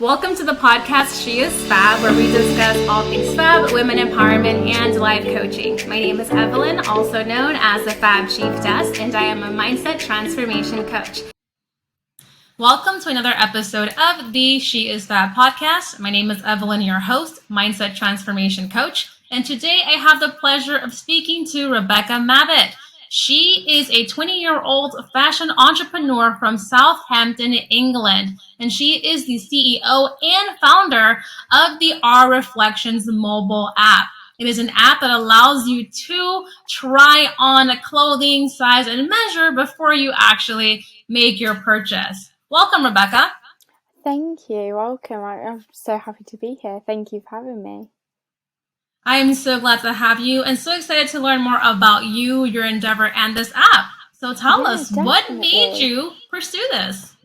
Welcome to the podcast She is Fab, where we discuss all things fab, women empowerment, and life coaching. My name is Evelyn, also known as the Fab Chieftess, and I am a mindset transformation coach. Welcome to another episode of the She is Fab podcast. My name is Evelyn, your host, mindset transformation coach, and today I have the pleasure of speaking to Rebecca Mabbett. She is a 20-year-old fashion entrepreneur from Southampton, England, and she is the CEO and founder of the R Reflections mobile app. It is an app that allows you to try on clothing, size, and measure before you actually make your purchase. Welcome, Rebecca. Thank you. Welcome. I'm so happy to be here. Thank you for having me. I am so glad to have you and so excited to learn more about you, your endeavor, and this app. So tell us, definitely. What made you pursue this?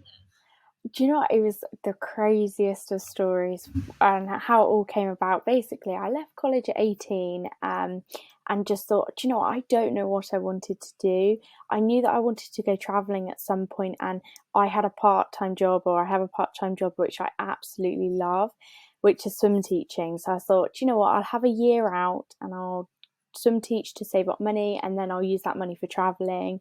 Do you know what? It was the craziest of stories and how it all came about. Basically, I left college at 18 and just thought, do you know what? I don't know what I wanted to do. I knew that I wanted to go traveling at some point, and I had a part-time job, or I have a part-time job, which I absolutely love, which is swim teaching. So I thought, do you know what? I'll have a year out and I'll swim teach to save up money, and then I'll use that money for traveling,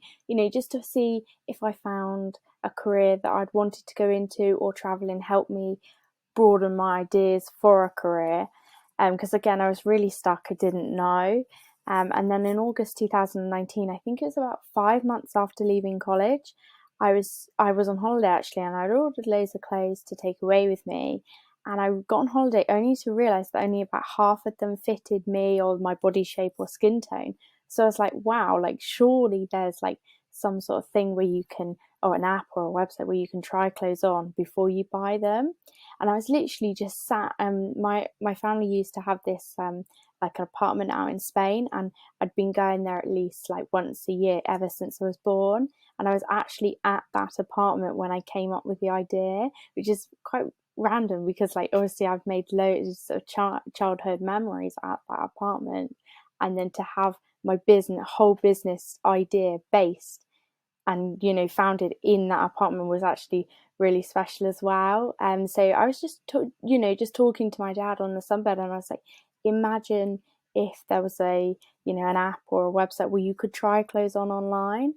just to see if I found a career that I'd wanted to go into, or traveling helped me broaden my ideas for a career. Because again, I was really stuck. I didn't know. And then in August 2019, I think it was about 5 months after leaving college, I was on holiday actually, and I'd ordered loads of clothes to take away with me. And I got on holiday only to realise that only about half of them fitted me or my body shape or skin tone. So I was like, wow, surely there's some sort of thing where you can, or an app or a website where you can try clothes on before you buy them. And I was literally just sat, my family used to have this an apartment out in Spain, and I'd been going there at least once a year ever since I was born. And I was actually at that apartment when I came up with the idea, which is quite random because obviously I've made loads of childhood memories at that apartment, and then to have my whole business idea based and founded in that apartment was actually really special as well. So I was just talking to my dad on the sunbed, and I was like, imagine if there was an app or a website where you could try clothes on online.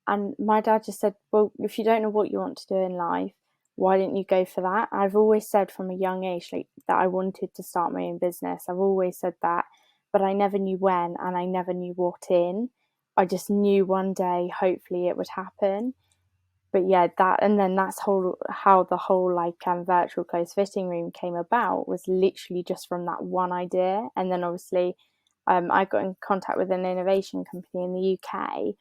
And my dad just said, well, if you don't know what you want to do in life, why didn't you go for that? I've always said from a young age that I wanted to start my own business. I've always said that, but I never knew when, and I never knew what in. I just knew one day, hopefully, it would happen. But yeah, that's how the whole virtual clothes fitting room came about, was literally just from that one idea. And then obviously, I got in contact with an innovation company in the UK.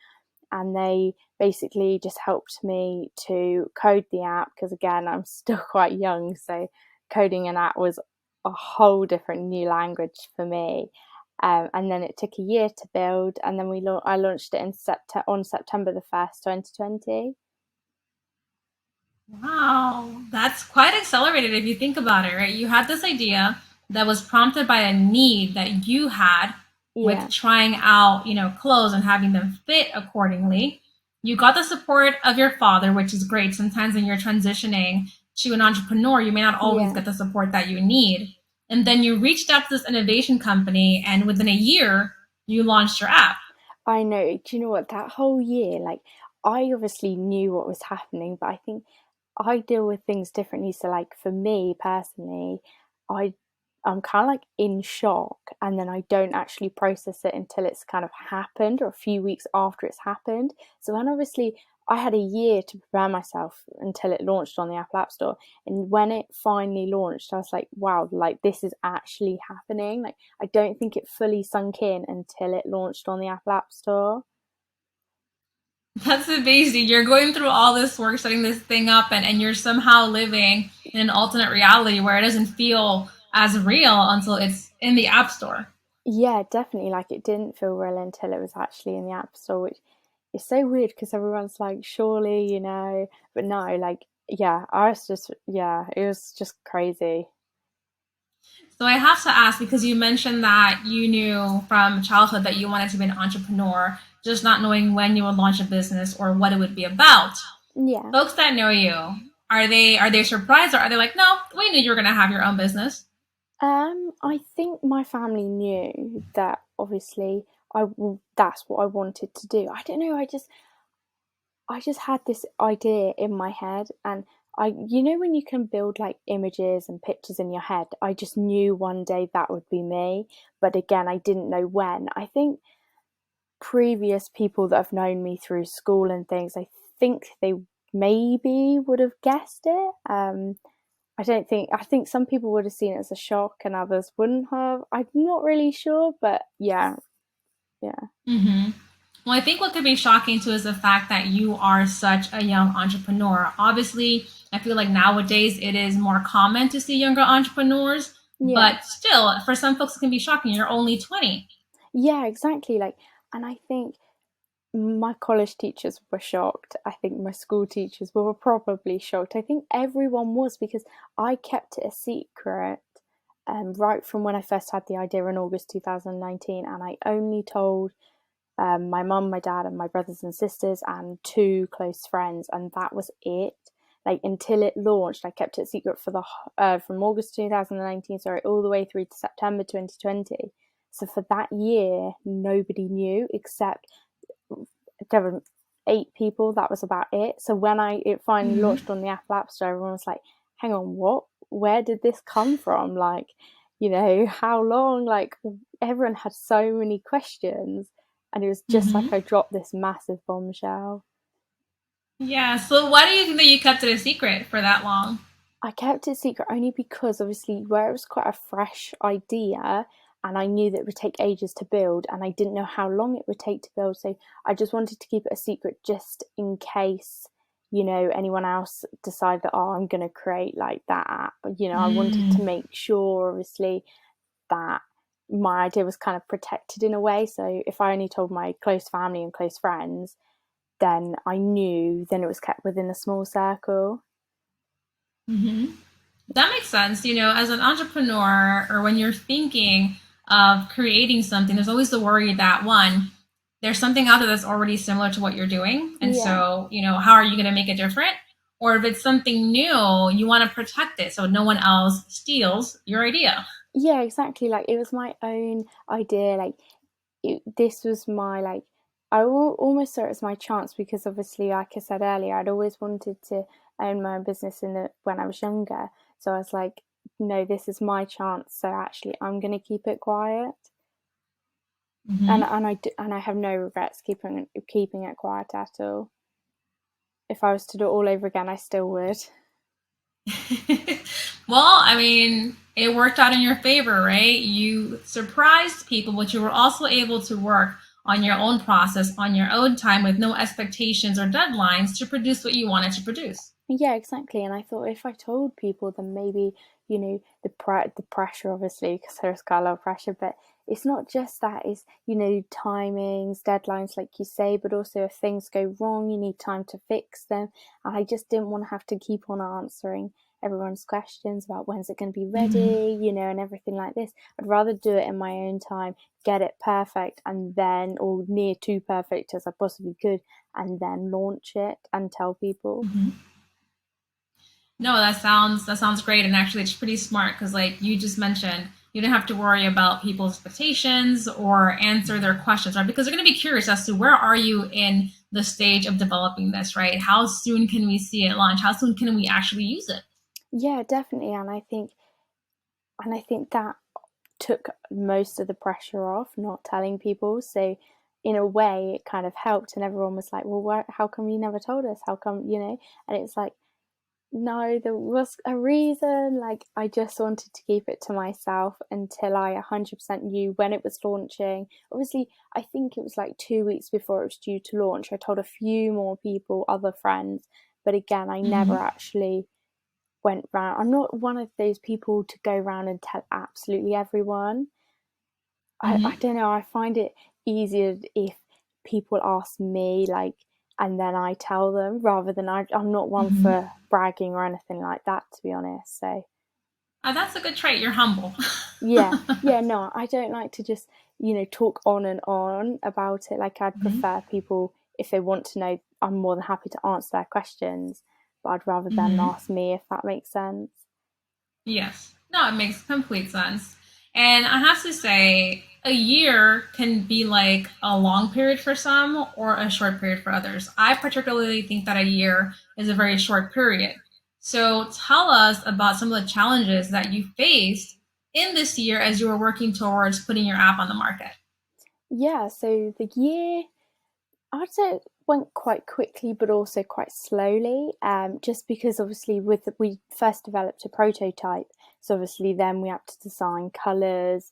And they basically just helped me to code the app, because again, I'm still quite young, so coding an app was a whole different new language for me. And then it took a year to build, and then I launched it on September the 1st, 2020. Wow, that's quite accelerated if you think about it, right? You had this idea that was prompted by a need that you had with trying out, clothes and having them fit accordingly. You got the support of your father, which is great. Sometimes when you're transitioning to an entrepreneur, you may not always get the support that you need. And then you reached out to this innovation company, and within a year, you launched your app. I know. Do you know what? That whole year, I obviously knew what was happening, but I think I deal with things differently. So for me personally, I'm kind of in shock, and then I don't actually process it until it's kind of happened, or a few weeks after it's happened. So when obviously I had a year to prepare myself until it launched on the Apple App Store, and when it finally launched, I was like, wow, this is actually happening. I don't think it fully sunk in until it launched on the Apple App Store. That's amazing. You're going through all this work, setting this thing up, and you're somehow living in an alternate reality where it doesn't feel as real until it's in the App Store. Yeah, definitely. It didn't feel real until it was actually in the App Store, which is so weird because everyone's like, surely, but no, it was just crazy. So I have to ask, because you mentioned that you knew from childhood that you wanted to be an entrepreneur, just not knowing when you would launch a business or what it would be about. Yeah. Folks that know you, Are they surprised, or are they like, no, we knew you were going to have your own business? I think my family knew that obviously that's what I wanted to do. I don't know, I just had this idea in my head, and when you can build like images and pictures in your head, I just knew one day that would be me. But again, I didn't know when. I think previous people that have known me through school and things, I think they maybe would have guessed it. I think some people would have seen it as a shock and others wouldn't have. I'm not really sure, but yeah. Mm-hmm. Well, I think what could be shocking too is the fact that you are such a young entrepreneur. Obviously, I feel like nowadays it is more common to see younger entrepreneurs, Yeah. but still, for some folks, it can be shocking. You're only 20. Yeah, exactly. And I think my college teachers were shocked. I think my school teachers were probably shocked. I think everyone was, because I kept it a secret right from when I first had the idea in August 2019, and I only told my mum, my dad, and my brothers and sisters, and two close friends, and that was it. Like, until it launched, I kept it secret for from August 2019, sorry, all the way through to September 2020. So for that year, nobody knew except there were 8 people. That was about it. So when it finally Mm-hmm. launched on the Apple App Store, everyone was like, "Hang on, what? Where did this come from? Like, how long? Like, everyone had so many questions, and it was just like Mm-hmm. I dropped this massive bombshell." Yeah. So why do you think that you kept it a secret for that long? I kept it secret only because obviously where it was quite a fresh idea, and I knew that it would take ages to build, and I didn't know how long it would take to build. So I just wanted to keep it a secret just in case, anyone else decided that, oh, I'm going to create like that app. I wanted to Mm. make sure obviously that my idea was kind of protected in a way. So if I only told my close family and close friends, then I knew then it was kept within a small circle. Mm-hmm. That makes sense. As an entrepreneur, or when you're thinking of creating something, there's always the worry that, one, there's something out there that's already similar to what you're doing. And Yeah. so, how are you going to make it different? Or if it's something new, you want to protect it so no one else steals your idea. Yeah, exactly. Like, it was my own idea. Like, this was my, like, almost saw it as my chance, because obviously, like I said earlier, I'd always wanted to own my own business when I was younger. So I was like, no, this is my chance. So actually, I'm going to keep it quiet. And Mm-hmm. I have no regrets keeping it quiet at all. If I was to do it all over again, I still would. Well, I mean, it worked out in your favor, right? You surprised people, but you were also able to work on your own process, on your own time, with no expectations or deadlines to produce what you wanted to produce. Yeah, exactly. And I thought if I told people, then maybe, the pressure, obviously, because there's quite a lot of pressure, but it's not just that, it's, timings, deadlines, like you say, but also if things go wrong, you need time to fix them. And I just didn't want to have to keep on answering everyone's questions about when's it going to be Mm-hmm. ready, and everything like this. I'd rather do it in my own time, get it perfect, and then, or near to perfect as I possibly could, and then launch it and tell people. Mm-hmm. No, that sounds great, and actually, it's pretty smart because, like you just mentioned, you don't have to worry about people's expectations or answer their questions, right? Because they're going to be curious as to where are you in the stage of developing this, right? How soon can we see it launch? How soon can we actually use it? Yeah, definitely. And I think that took most of the pressure off, not telling people. So in a way, it kind of helped, and everyone was like, "Well, how come you never told us? How come?" And it's like, no, there was a reason. Like, I just wanted to keep it to myself until I 100% knew when it was launching. Obviously, I think it was like 2 weeks before it was due to launch. I told a few more people, other friends, but again, I never Mm-hmm. actually went round. I'm not one of those people to go round and tell absolutely everyone. I Mm-hmm. don't know, I find it easier if people ask me, like, and then I tell them, rather than I'm not one Mm-hmm. for bragging or anything like that, to be honest. So That's a good trait. You're humble. yeah, yeah, no, I don't like to just, talk on and on about it. Like, I'd Mm-hmm. prefer people, if they want to know, I'm more than happy to answer their questions. but I'd rather them ask me, if that makes sense. Yes. No, it makes complete sense. And I have to say, a year can be like a long period for some or a short period for others. I particularly think that a year is a very short period. So tell us about some of the challenges that you faced in this year as you were working towards putting your app on the market. Yeah, so the year, I'd say it went quite quickly, but also quite slowly. Just because obviously we first developed a prototype, so obviously then we had to design colours.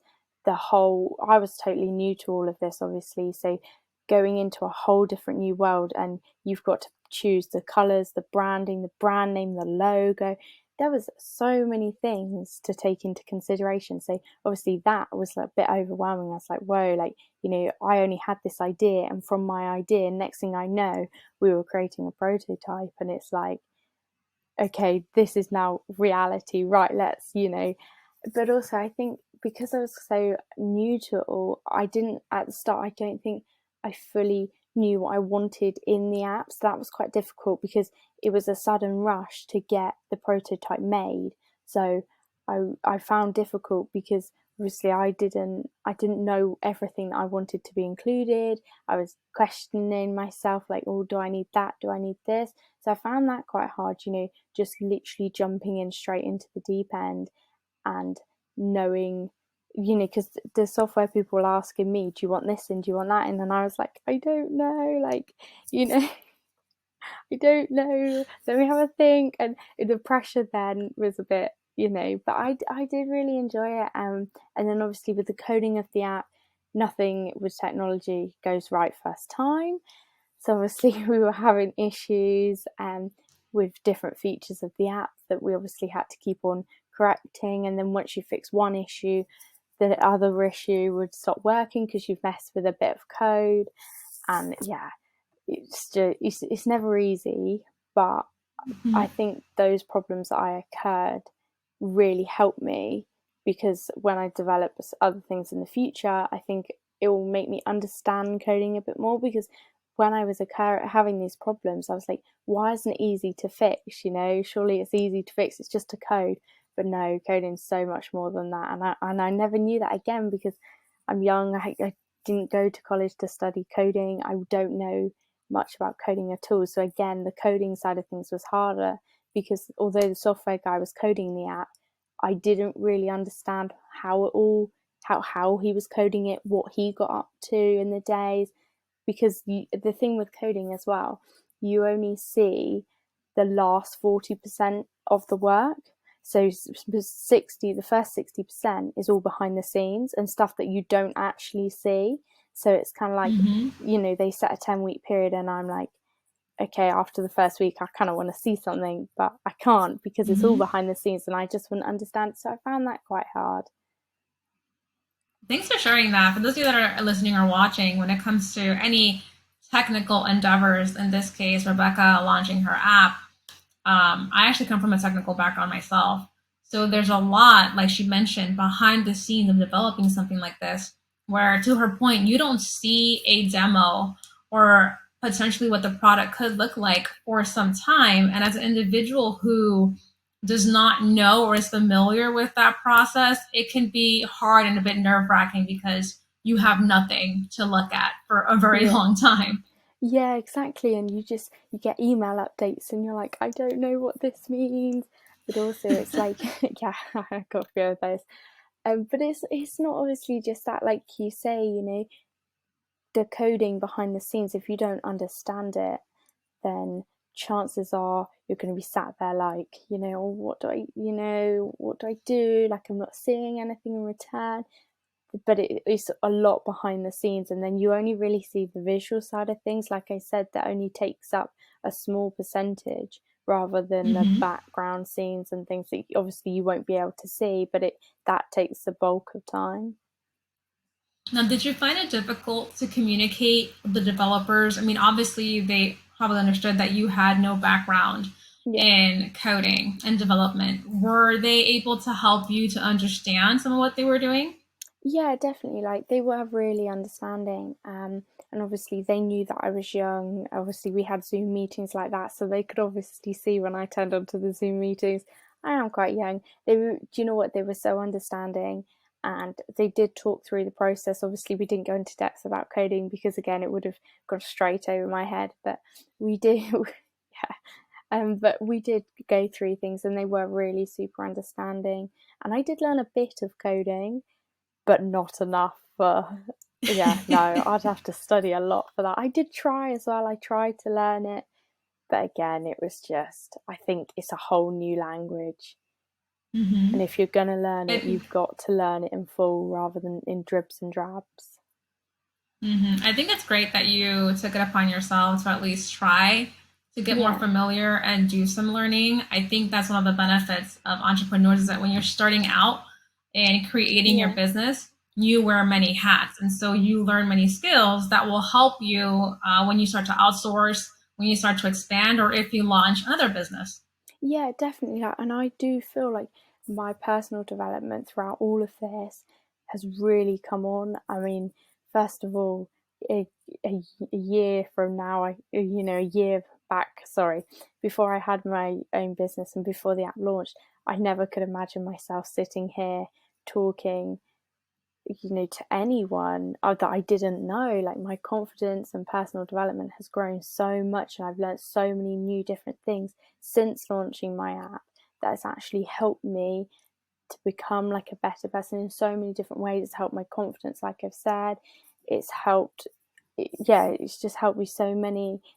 I was totally new to all of this, obviously. So going into a whole different new world, and you've got to choose the colours, the branding, the brand name, the logo. There was so many things to take into consideration. So obviously that was a bit overwhelming. I was like, whoa, like, I only had this idea, and from my idea, next thing I know, we were creating a prototype, and it's like, okay, this is now reality, right? Let's, but also I think because I was so new to it all, at the start, I don't think I fully knew what I wanted in the app. So that was quite difficult because it was a sudden rush to get the prototype made. So I found difficult because obviously I didn't know everything that I wanted to be included. I was questioning myself, like, oh, do I need that? Do I need this? So I found that quite hard, just literally jumping in straight into the deep end and knowing, because the software people were asking me, do you want this and do you want that? And then I was like, I don't know, like, I don't know. Let me have a think. And the pressure then was a bit, but I did really enjoy it. And then obviously with the coding of the app, nothing with technology goes right first time. So obviously we were having issues with different features of the app that we obviously had to keep on correcting. And then once you fix one issue, the other issue would stop working because you've messed with a bit of code. And yeah, it's never easy, but I think those problems that I occurred really helped me, because when I develop other things in the future, I think it will make me understand coding a bit more. Because when I was having these problems, I was like, why isn't it easy to fix? Surely it's easy to fix. It's just a code. But no, coding's so much more than that. And I never knew that, again, because I'm young. I didn't go to college to study coding. I don't know much about coding at all. So again, the coding side of things was harder, because although the software guy was coding the app, I didn't really understand how he was coding it, what he got up to in the days. Because the thing with coding as well, you only see the last 40% of the work. So the first 60% is all behind the scenes and stuff that you don't actually see. So it's kind of like, they set a 10-week period, and I'm like, okay, after the first week, I kind of want to see something, but I can't because it's all behind the scenes and I just wouldn't understand. So I found that quite hard. Thanks for sharing that. For those of you that are listening or watching, when it comes to any technical endeavors, in this case, Rebecca launching her app, I actually come from a technical background myself. So there's a lot, like she mentioned, behind the scenes of developing something like this, where, to her point, you don't see a demo or potentially what the product could look like for some time. And as an individual who does not know or is familiar with that process, it can be hard and a bit nerve-wracking because you have nothing to look at for a very long time. Yeah, exactly. And you get email updates and you're like, I don't know what this means. But also it's like, yeah, I got a few of those. But it's not obviously just that, like you say, the coding behind the scenes, if you don't understand it, then chances are you're going to be sat there like, oh, what do I do? Like, I'm not seeing anything in return. But it's a lot behind the scenes, and then you only really see the visual side of things. Like I said, that only takes up a small percentage, rather than the background scenes and things that obviously you won't be able to see, but that takes the bulk of time. Now, did you find it difficult to communicate with the developers? I mean, obviously, they probably understood that you had no background in coding and development. Were they able to help you to understand some of what they were doing? Yeah, definitely. Like they were really understanding. And obviously they knew that I was young. Obviously we had Zoom meetings like that, so they could obviously see when I turned onto the Zoom meetings, I am quite young. Do you know what? They were so understanding, and they did talk through the process. Obviously we didn't go into depth about coding because again it would have gone straight over my head, but we did, yeah. But we did go through things, and they were really super understanding. And I did learn a bit of coding, but not enough for, yeah, no, I'd have to study a lot for that. I did try as well. I tried to learn it, but again, it was just, I think it's a whole new language. And if you're going to learn it, you've got to learn it in full rather than in dribs and drabs. I think it's great that you took it upon yourself to at least try to get more familiar and do some learning. I think that's one of the benefits of entrepreneurs is that when you're starting out and creating your business, you wear many hats. And so you learn many skills that will help you when you start to outsource, when you start to expand, or if you launch another business. Yeah, definitely. And I do feel like my personal development throughout all of this has really come on. I mean, first of all, a year from now, a year back, sorry, before I had my own business and before the app launched, I never could imagine myself sitting here talking, to anyone that I didn't know. Like my confidence and personal development has grown so much, and I've learned so many new different things since launching my app that has actually helped me to become like a better person in so many different ways. It's helped my confidence, like I've said. It's helped, it's just helped me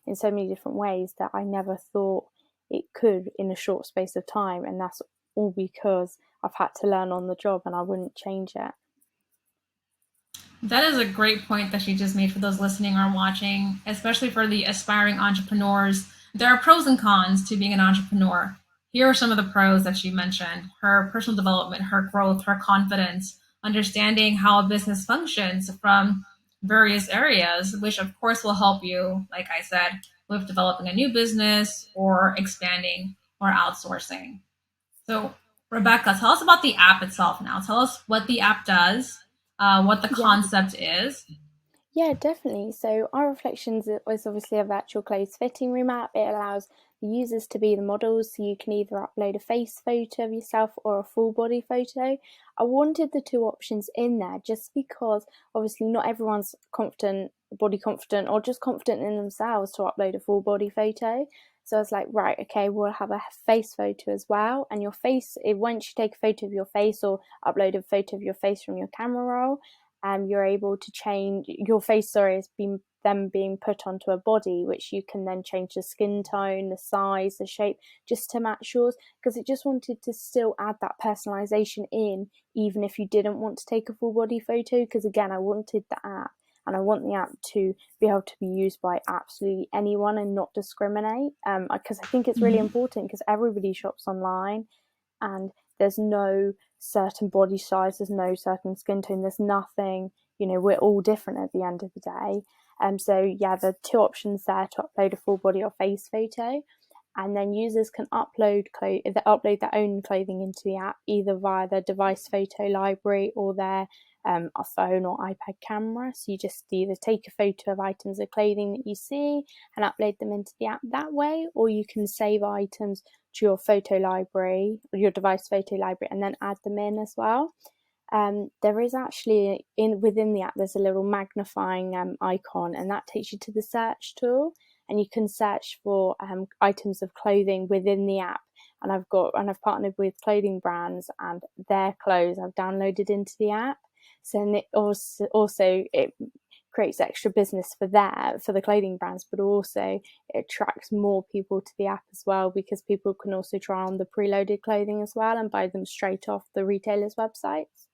in so many different ways that I never thought it could in a short space of time. And that's all because I've had to learn on the job, and I wouldn't change it. That is a great point that she just made for those listening or watching, especially for the aspiring entrepreneurs. There are pros and cons to being an entrepreneur. Here are some of the pros that she mentioned: her personal development, her growth, her confidence, understanding how a business functions from various areas, which of course will help you, like I said, with developing a new business or expanding or outsourcing. So, Rebecca, tell us about the app itself now. Tell us what the app does, what the concept is. Yeah, definitely. So Our Reflections is obviously a virtual clothes fitting room app. It allows the users to be the models, so you can either upload a face photo of yourself or a full body photo. I wanted the two options in there just because obviously not everyone's body confident, or just confident in themselves to upload a full body photo. So I was like, right, okay, we'll have a face photo as well. And your face, once you take a photo of your face or upload a photo of your face from your camera roll, you're able to change your face, is being put onto a body, which you can then change the skin tone, the size, the shape, just to match yours, because it just wanted to still add that personalization in, even if you didn't want to take a full body photo, because again, I wanted the app, and I want the app to be able to be used by absolutely anyone and not discriminate, because I think it's really important, because everybody shops online and there's no certain body size, there's no certain skin tone, there's nothing, we're all different at the end of the day. So yeah, the two options there to upload a full body or face photo, and then users can upload their own clothing into the app, either via their device photo library or their a phone or iPad camera. So you just either take a photo of items of clothing that you see and upload them into the app that way, or you can save items to your photo library, or your device photo library, and then add them in as well. There is actually within the app, there's a little magnifying icon, and that takes you to the search tool, and you can search for items of clothing within the app. And I've partnered with clothing brands, and their clothes I've downloaded into the app. So it also it creates extra business for the clothing brands, but also it attracts more people to the app as well, because people can also try on the preloaded clothing as well and buy them straight off the retailers' websites.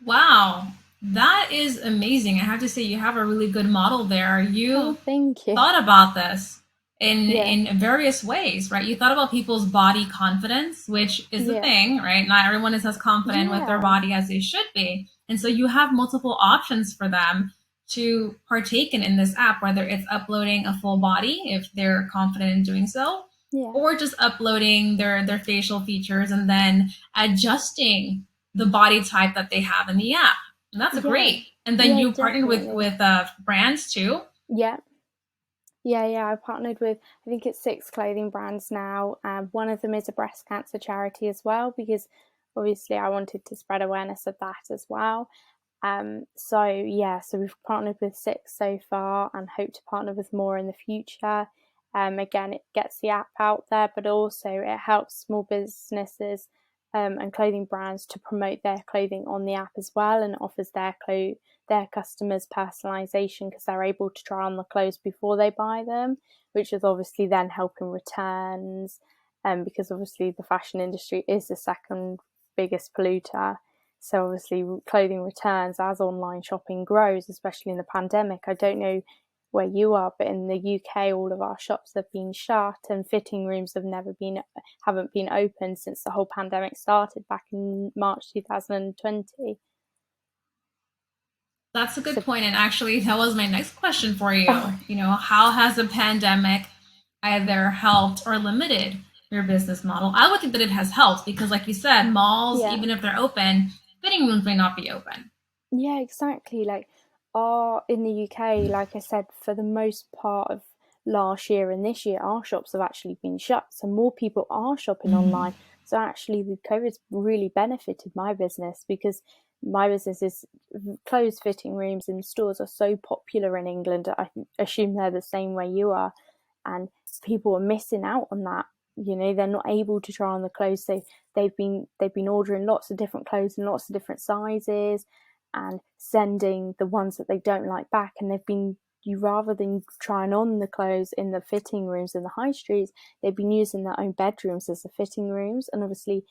Wow, that is amazing. I have to say, you have a really good model there. You thank you. thought about this in various ways, right? You thought about people's body confidence, which is the thing, right? Not everyone is as confident with their body as they should be. And so you have multiple options for them to partake in this app, whether it's uploading a full body if they're confident in doing so, or just uploading their facial features and then adjusting the body type that they have in the app. And that's great. And then you partnered with brands too. Yeah. I partnered with, I think it's 6 clothing brands now. One of them is a breast cancer charity as well, because obviously I wanted to spread awareness of that as well. So we've partnered with 6 so far and hope to partner with more in the future. Again, it gets the app out there, but also it helps small businesses and clothing brands to promote their clothing on the app as well, and offers their customers personalization, because they're able to try on the clothes before they buy them, which is obviously then helping returns, because obviously the fashion industry is the second biggest polluter. So obviously clothing returns as online shopping grows, especially in the pandemic. I don't know where you are, but in the UK, all of our shops have been shut, and fitting rooms haven't been open since the whole pandemic started back in March 2020. That's a good point. And actually, that was my next question for you. You know, how has the pandemic either helped or limited your business model? I would think that it has helped, because like you said, malls, even if they're open, fitting rooms may not be open. Yeah, exactly. Like in the UK, like I said, for the most part of last year and this year, our shops have actually been shut. So more people are shopping online. So actually the COVID's really benefited my business, because my business is closed fitting rooms and stores are so popular in England. I assume they're the same way you are. And people are missing out on that. You know, they're not able to try on the clothes. So they've been ordering lots of different clothes in lots of different sizes and sending the ones that they don't like back. And rather than trying on the clothes in the fitting rooms in the high streets, they've been using their own bedrooms as the fitting rooms. And obviously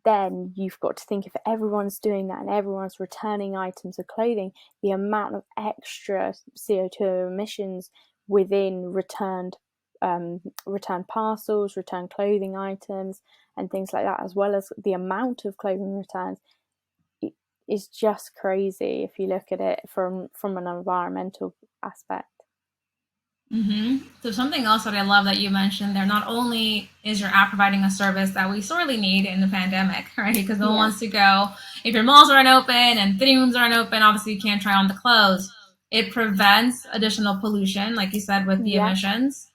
then you've got to think, if everyone's doing that and everyone's returning items of clothing, the amount of extra CO2 emissions within returned parcels, returned clothing items and things like that, as well as the amount of clothing returns, is just crazy if you look at it from an environmental aspect. So something else that I love that you mentioned there, not only is your app providing a service that we sorely need in the pandemic, right? Because no one wants to go, if your malls aren't open and fitting rooms aren't open, obviously you can't try on the clothes. It prevents additional pollution, like you said, with the emissions.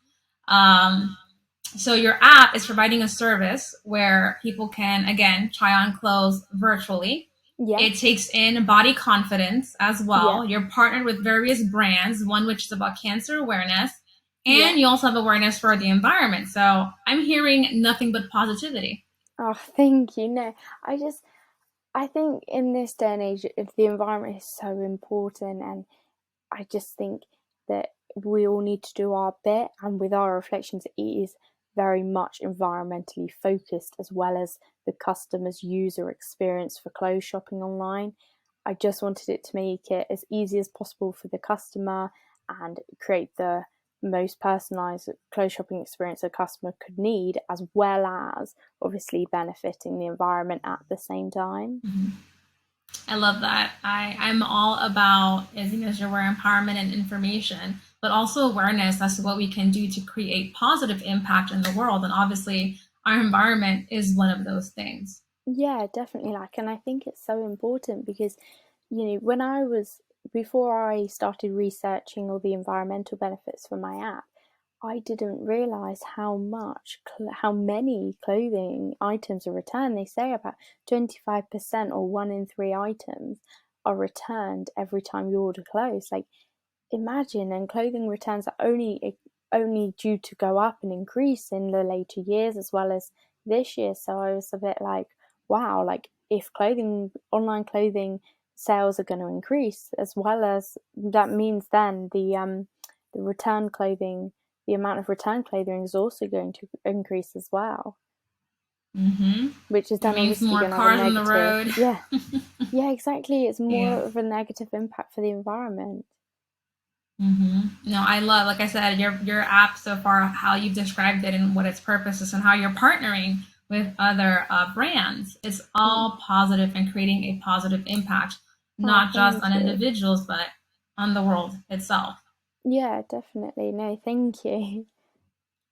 So your app is providing a service where people can, again, try on clothes virtually. It takes in body confidence as well. You're partnered with various brands, one which is about cancer awareness, and you also have awareness for the environment. So I'm hearing nothing but positivity. Oh, thank you. No, I think in this day and age, the environment is so important, and I just think that we all need to do our bit. And with our reflections, it is very much environmentally focused, as well as the customer's user experience for clothes shopping online. I just wanted it to make it as easy as possible for the customer and create the most personalized clothes shopping experience a customer could need, as well as obviously benefiting the environment at the same time. I love that. I'm all about, as you mentioned, empowerment and information, but also awareness as to what we can do to create positive impact in the world. And obviously our environment is one of those things. Yeah, definitely. And I think it's so important because, you know, before I started researching all the environmental benefits for my app, I didn't realize how many clothing items are returned. They say about 25% or 1 in 3 items are returned every time you order clothes. Like, imagine, and clothing returns are only due to go up and increase in the later years as well as this year. So I was a bit like, wow, like if online clothing sales are going to increase, as well as that means then the return clothing, the amount of return clothing is also going to increase as well. Which is then obviously more going to cars have a negative. on the road. Yeah, exactly. It's more of a negative impact for the environment. No, I love, like I said, your app so far, how you've described it and what its purpose is and how you're partnering with other brands. It's all positive and creating a positive impact, not just on individuals, but on the world itself. Yeah, definitely. No, thank you.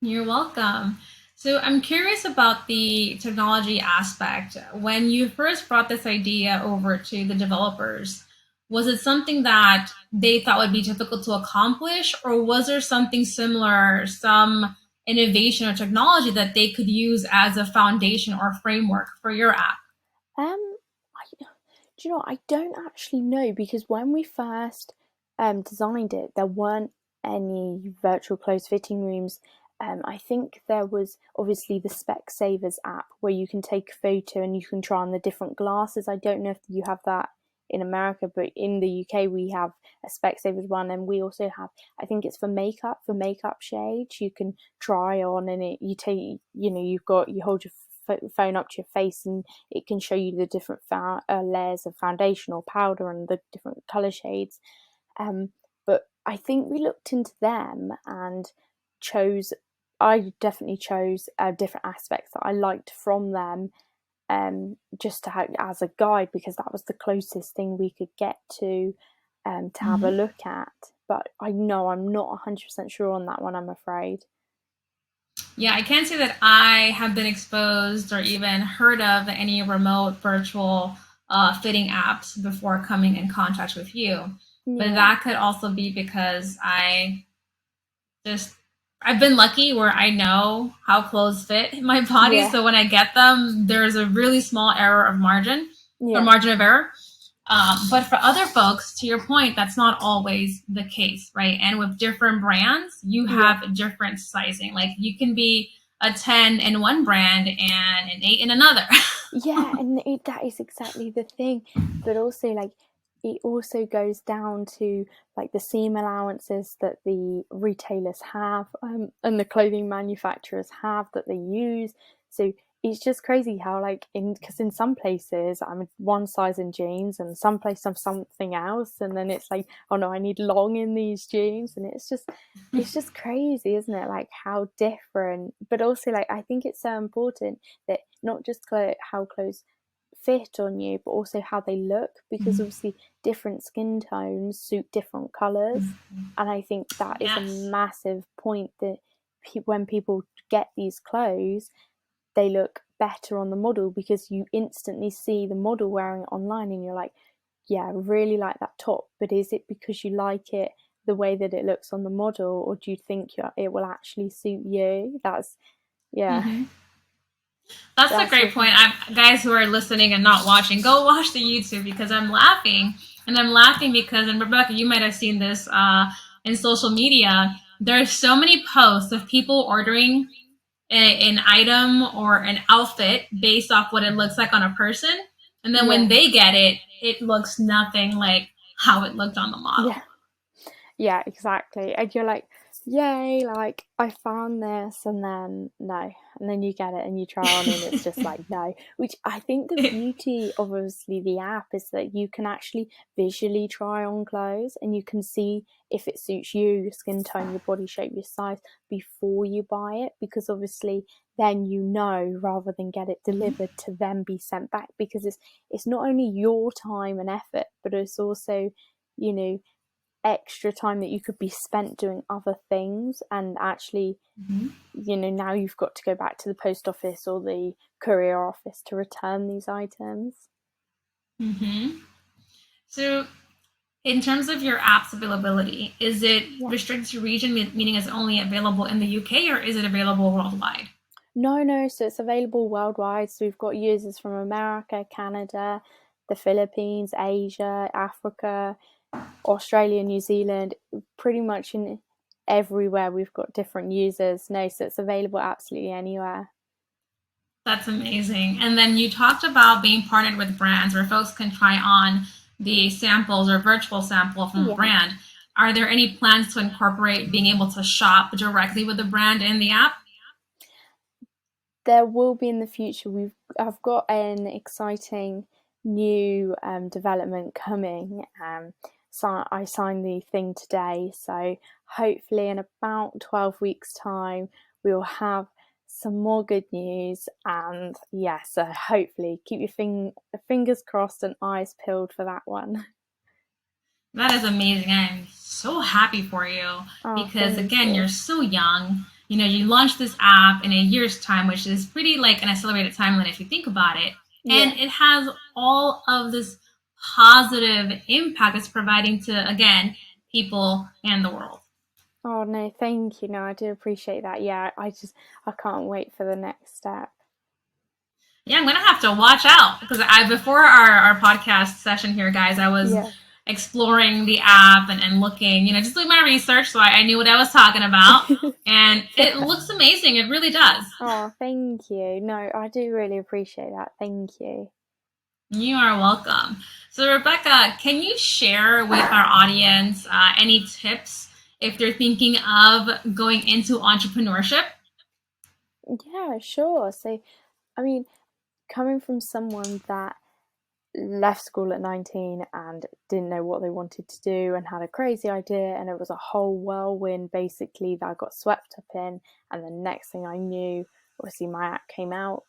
You're welcome. So I'm curious about the technology aspect. When you first brought this idea over to the developers, was it something that they thought would be difficult to accomplish, or was there something similar, some innovation or technology that they could use as a foundation or framework for your app? Do you know, I don't actually know, because when we first designed it, there weren't any virtual clothes fitting rooms. I think there was obviously the Specsavers app where you can take a photo and you can try on the different glasses. I don't know if you have that in America, but in the UK we have a Specsavers one, and we also have, I think it's for makeup shades. You can try on, and you hold your phone up to your face and it can show you the different layers of foundation or powder and the different color shades. But I think we looked into them and I definitely chose different aspects that I liked from them, just to have as a guide, because that was the closest thing we could get to have a look at. But I know I'm not 100% sure on that one, I'm afraid. Yeah, I can't say that I have been exposed or even heard of any remote virtual fitting apps before coming in contact with you. But Yeah. that could also be because I've been lucky where I know how clothes fit in my body. Yeah. So when I get them, there's a really small error of margin or Yeah. margin of error. But for other folks, to your point, that's not always the case, right? And with different brands, you have different sizing. Like you can be a 10 in one brand and an 8 in another. Yeah, and that is exactly the thing. But also, like, it also goes down to like the seam allowances that the retailers have, and the clothing manufacturers have that they use. So it's just crazy how, like, because in some places I'm one size in jeans and some places I'm something else, and then it's like, oh no, I need long in these jeans, and it's just crazy, isn't it? Like how different, but also like I think it's so important that not just how clothes fit on you, but also how they look, because obviously different skin tones suit different colors. And I think that is a Yes. massive point, that when people get these clothes, they look better on the model, because you instantly see the model wearing it online and you're like, yeah, I really like that top, but is it because you like it the way that it looks on the model, or do you think it will actually suit you? Yeah. That's a That's great point. Guys who are listening and not watching, go watch the YouTube, because I'm laughing. And I'm laughing because, and Rebecca, you might have seen this in social media, there are so many posts of people ordering an item or an outfit based off what it looks like on a person. And then when they get it, it looks nothing like how it looked on the model. Yeah, exactly. And you're like, yay, like I found this, and then no. And then you get it and you try on and it's just like no. Which I think the beauty of obviously the app is that you can actually visually try on clothes and you can see if it suits you, your skin tone, your body shape, your size before you buy it, because obviously then you know, rather than get it delivered to then be sent back, because it's not only your time and effort, but it's also, you know, extra time that you could be spent doing other things, and actually now you've got to go back to the post office or the courier office to return these items. So in terms of your app's availability, is it restricted to region, meaning it's only available in the UK, or is it available worldwide? No, so it's available worldwide. So we've got users from America, Canada, the Philippines, Asia, Africa, Australia, New Zealand, pretty much in everywhere we've got different users. So it's available absolutely anywhere. That's amazing. And then you talked about being partnered with brands where folks can try on the samples or virtual sample from a brand. Are there any plans to incorporate being able to shop directly with the brand in the app? There will be in the future. I've got an exciting new development coming. So I signed the thing today. So hopefully in about 12 weeks' time, we will have some more good news. And so hopefully keep your fingers crossed and eyes peeled for that one. That is amazing. I'm so happy for you because, again, you're so young. you launch this app in a year's time, which is pretty like an accelerated timeline if you think about it. And it has all of this positive impact it's providing to, again, people and the world. Oh no, thank you. No, I do appreciate that. Yeah, I can't wait for the next step. Yeah, I'm gonna have to watch out because before our podcast session here, guys, I was exploring the app and looking, just doing my research, so I knew what I was talking about, and it looks amazing. It really does. Oh, thank you. No, I do really appreciate that. Thank you. You are welcome. So, Rebecca, can you share with our audience any tips if they're thinking of going into entrepreneurship? Yeah, sure. So, I mean, coming from someone that left school at 19 and didn't know what they wanted to do and had a crazy idea, and it was a whole whirlwind basically that I got swept up in, and the next thing I knew, obviously my app came out.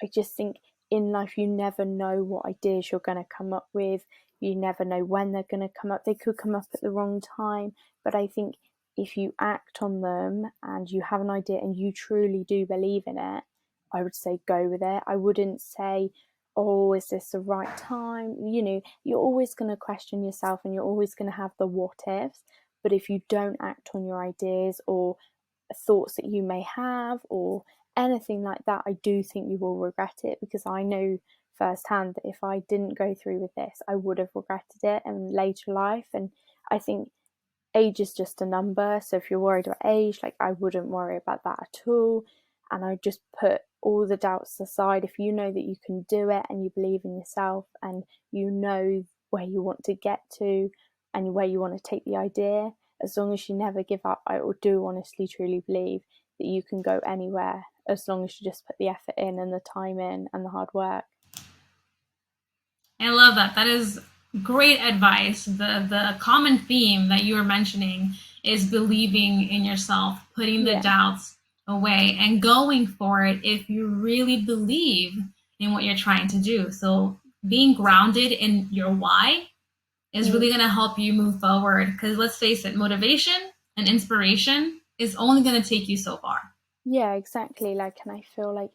I just think in life you never know what ideas you're going to come up with. You never know when they're going to come up. They could come up at the wrong time, but I think if you act on them and you have an idea and you truly do believe in it, I would say go with it. I wouldn't say, oh, is this the right time? You're always going to question yourself and you're always going to have the what ifs. But if you don't act on your ideas or thoughts that you may have or anything like that, I do think you will regret it, because I know firsthand that if I didn't go through with this, I would have regretted it in later life. And I think age is just a number. So if you're worried about age, like, I wouldn't worry about that at all. And I just put all the doubts aside. If you know that you can do it and you believe in yourself and you know where you want to get to and where you want to take the idea, as long as you never give up, I do honestly truly believe that you can go anywhere as long as you just put the effort in and the time in and the hard work. I love that. That is great advice. The common theme that you were mentioning is believing in yourself, putting the doubts away and going for it if you really believe in what you're trying to do. So being grounded in your why is really going to help you move forward, because let's face it, motivation and inspiration is only going to take you so far. Yeah, exactly. And I feel like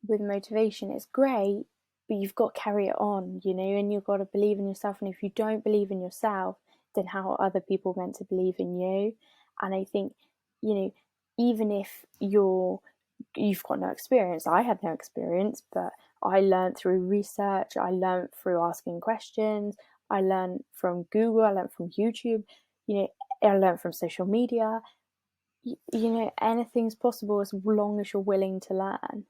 with motivation, it's great, but you've got to carry it on, and you've got to believe in yourself. And if you don't believe in yourself, then how are other people meant to believe in you? And I think, even if you've got no experience, I had no experience, but I learned through research, I learned through asking questions, I learned from Google, I learned from YouTube, I learned from social media. Anything's possible as long as you're willing to learn.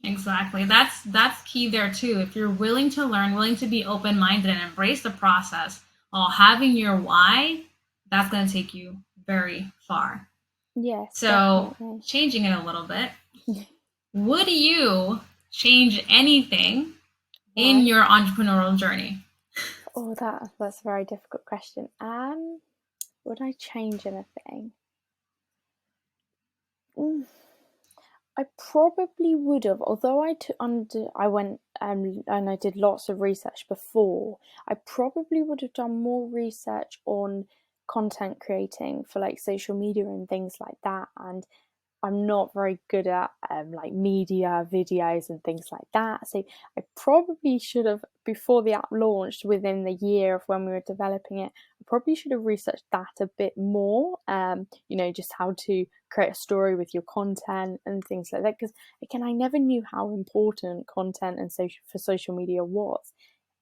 Exactly. That's key there too. If you're willing to learn, willing to be open-minded and embrace the process while having your why, that's going to take you very far. Yes. So definitely. Changing it a little bit, would you change anything in your entrepreneurial journey? Oh, that's a very difficult question. Would I change anything? I probably would have, although I went and I did lots of research before. I probably would have done more research on content creating for like social media and things like that. And I'm not very good at like media videos and things like that. So I probably should have, before the app launched, within the year of when we were developing it, I probably should have researched that a bit more. Just how to create a story with your content and things like that. Because again, I never knew how important content and social media was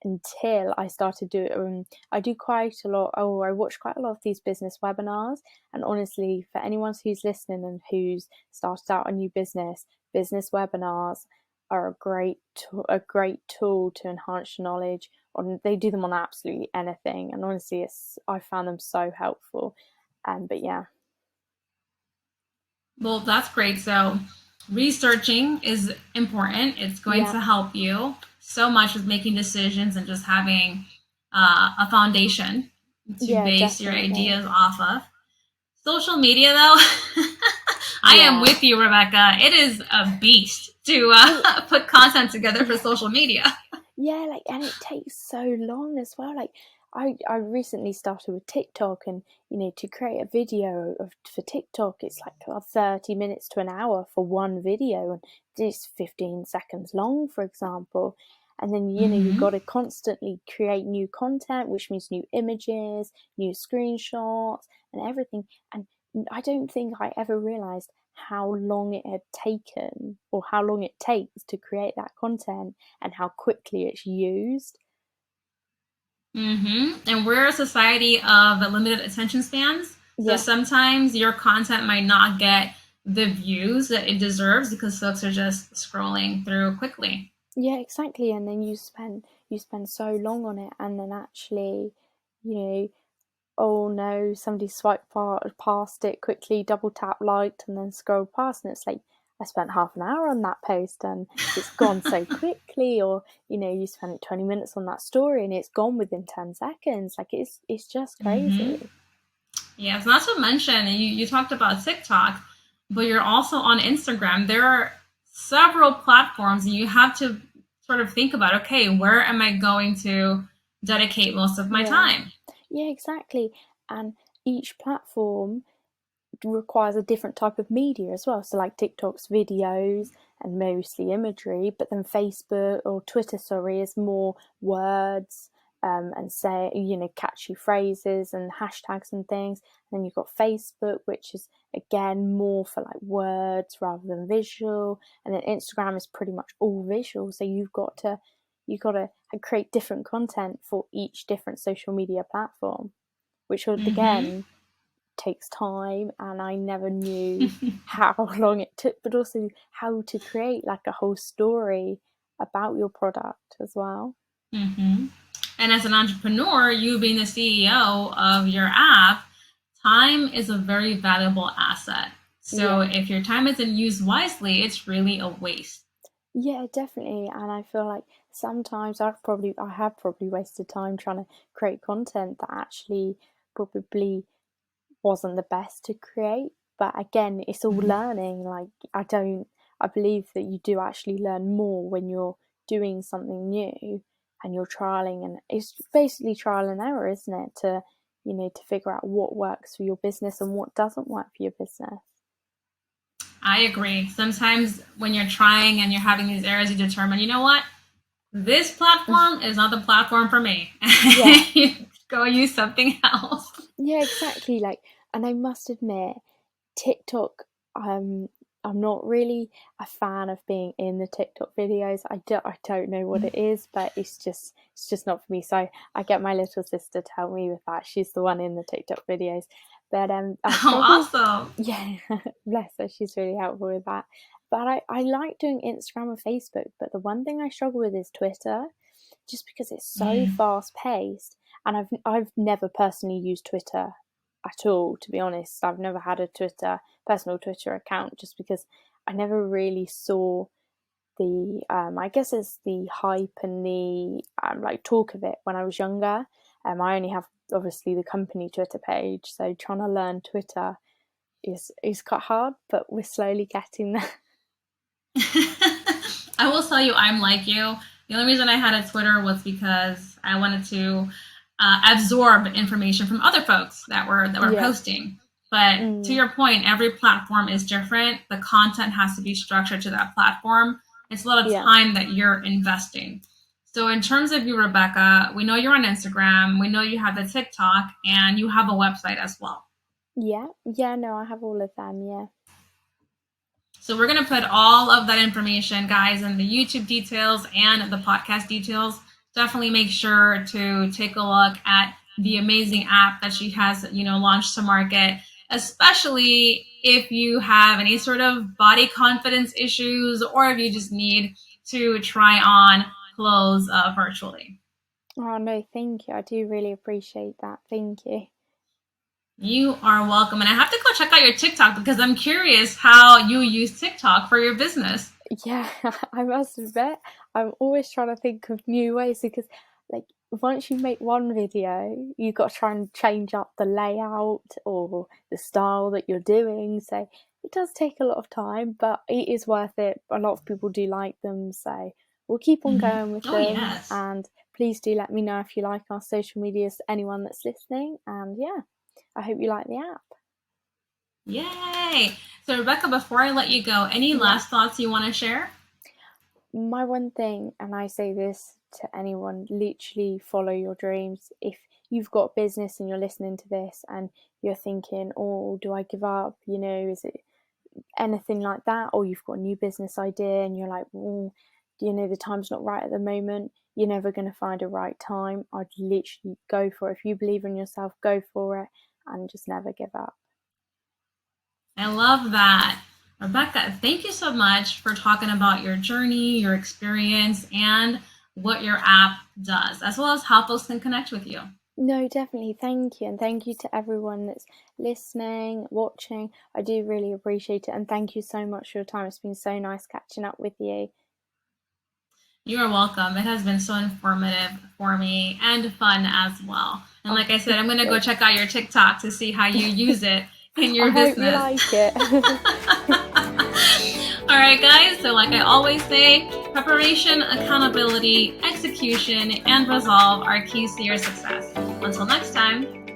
until I started doing. I do quite a lot. I watch quite a lot of these business webinars, and honestly, for anyone who's listening and who's started out a new business webinars are a great tool to enhance your knowledge. They do them on absolutely anything, and honestly, I found them so helpful. But yeah. Well, that's great. So researching is important. It's going to help you so much with making decisions and just having a foundation to base your ideas off of. Social media, though, I am with you, Rebecca. It is a beast to put content together for social media. Yeah, and it takes so long as well. I recently started with TikTok, and to create a video for TikTok, it's like 30 minutes to an hour for one video, and it's 15 seconds long, for example. And then you've got to constantly create new content, which means new images, new screenshots, and everything. And I don't think I ever realized how long it had taken, or how long it takes to create that content, and how quickly it's used. And we're a society of limited attention spans. So Yeah. sometimes your content might not get the views that it deserves because folks are just scrolling through quickly. Yeah, exactly. And then you spend so long on it, and then actually, oh no, somebody swiped past it quickly, double tap liked, and then scrolled past, and it's like, I spent half an hour on that post and it's gone so quickly. Or you spent 20 minutes on that story and it's gone within 10 seconds. Like, it's just crazy. Yes, not to mention, you talked about TikTok, but you're also on Instagram. There are several platforms, and you have to sort of think about, okay, where am I going to dedicate most of my time? Yeah, exactly. And each platform requires a different type of media as well. So like TikTok's videos and mostly imagery, but then Facebook or Twitter, is more words, and say, catchy phrases and hashtags and things. And then you've got Facebook, which is again more for like words rather than visual. And then Instagram is pretty much all visual. So you've got to create different content for each different social media platform, which would again takes time, and I never knew how long it took, but also how to create like a whole story about your product as well. And as an entrepreneur, you being the CEO of your app, time is a very valuable asset. So if your time isn't used wisely, it's really a waste. Yeah, definitely. And I feel like sometimes I have probably wasted time trying to create content that actually probably wasn't the best to create. But again, it's all learning. Like, I believe that you do actually learn more when you're doing something new and you're trialing, and it's basically trial and error, isn't it? To figure out what works for your business and what doesn't work for your business. I agree. Sometimes when you're trying and you're having these errors, you determine, you know what? This platform is not the platform for me. You go use something else. Yeah, exactly. Like, and I must admit, TikTok, I'm not really a fan of being in the TikTok videos. I don't know what it is, but it's just not for me. So I get my little sister to help me with that. She's the one in the TikTok videos. But awesome. Yeah, bless her. She's really helpful with that. But I like doing Instagram and Facebook. But the one thing I struggle with is Twitter, just because it's so fast paced. And I've never personally used Twitter at all, to be honest. I've never had a personal Twitter account, just because I never really saw the I guess it's the hype and the like talk of it when I was younger. I only have obviously the company Twitter page, so trying to learn Twitter is quite hard, but we're slowly getting there. I will tell you, I'm like you. The only reason I had a Twitter was because I wanted to absorb information from other folks that were posting. But to your point, every platform is different. The content has to be structured to that platform. It's a lot of time that you're investing. So in terms of you, Rebecca, we know you're on Instagram. We know you have the TikTok, and you have a website as well. Yeah, no, I have all of them, yeah. So we're going to put all of that information, guys, in the YouTube details and the podcast details. Definitely make sure to take a look at the amazing app that she has, launched to market, especially if you have any sort of body confidence issues, or if you just need to try on clothes virtually. Oh, no, thank you. I do really appreciate that. Thank you. You are welcome. And I have to go check out your TikTok because I'm curious how you use TikTok for your business. Yeah, I must admit, I'm always trying to think of new ways, because like once you make one video, you've got to try and change up the layout or the style that you're doing. So it does take a lot of time, but it is worth it. A lot of people do like them, so we'll keep on going with them. Yes. And please do let me know if you like our social medias, anyone that's listening. And yeah, I hope you like the app. Yay! So Rebecca, before I let you go, any last thoughts you want to share? My one thing, and I say this to anyone, literally follow your dreams. If you've got business and you're listening to this and you're thinking, oh, do I give up? You know, is it anything like that? Or you've got a new business idea and you're like, oh, you know, the time's not right at the moment. You're never going to find a right time. I'd literally go for it. If you believe in yourself, go for it and just never give up. I love that. Rebecca, thank you so much for talking about your journey, your experience, and what your app does, as well as how folks can connect with you. No, definitely. Thank you. And thank you to everyone that's listening, watching. I do really appreciate it. And thank you so much for your time. It's been so nice catching up with you. You are welcome. It has been so informative for me and fun as well. And like I said, I'm going to go check out your TikTok to see how you use it in your business. I hope you like it. All right, guys. So like I always say, preparation, accountability, execution, and resolve are keys to your success. Until next time.